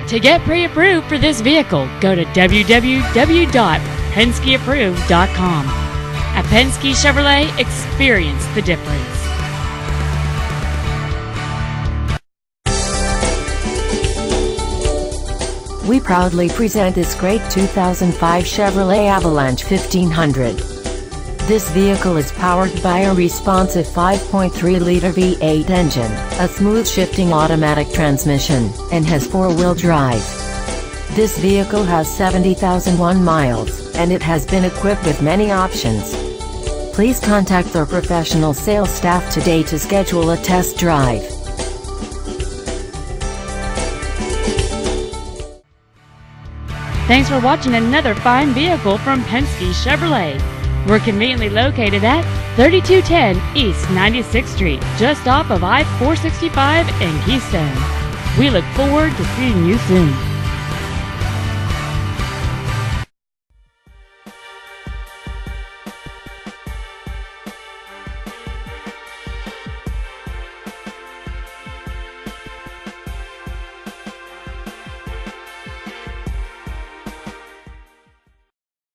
To get pre-approved for this vehicle, go to www.penskeapproved.com. At Penske Chevrolet, experience the difference. We proudly present this great 2005 Chevrolet Avalanche 1500. This vehicle is powered by a responsive 5.3-liter V8 engine, a smooth shifting automatic transmission, and has 4-wheel drive. This vehicle has 70,001 miles, and it has been equipped with many options. Please contact our professional sales staff today to schedule a test drive. Thanks for watching another fine vehicle from Penske Chevrolet. We're conveniently located at 3210 East 96th Street, just off of I-465 in Keystone. We look forward to seeing you soon.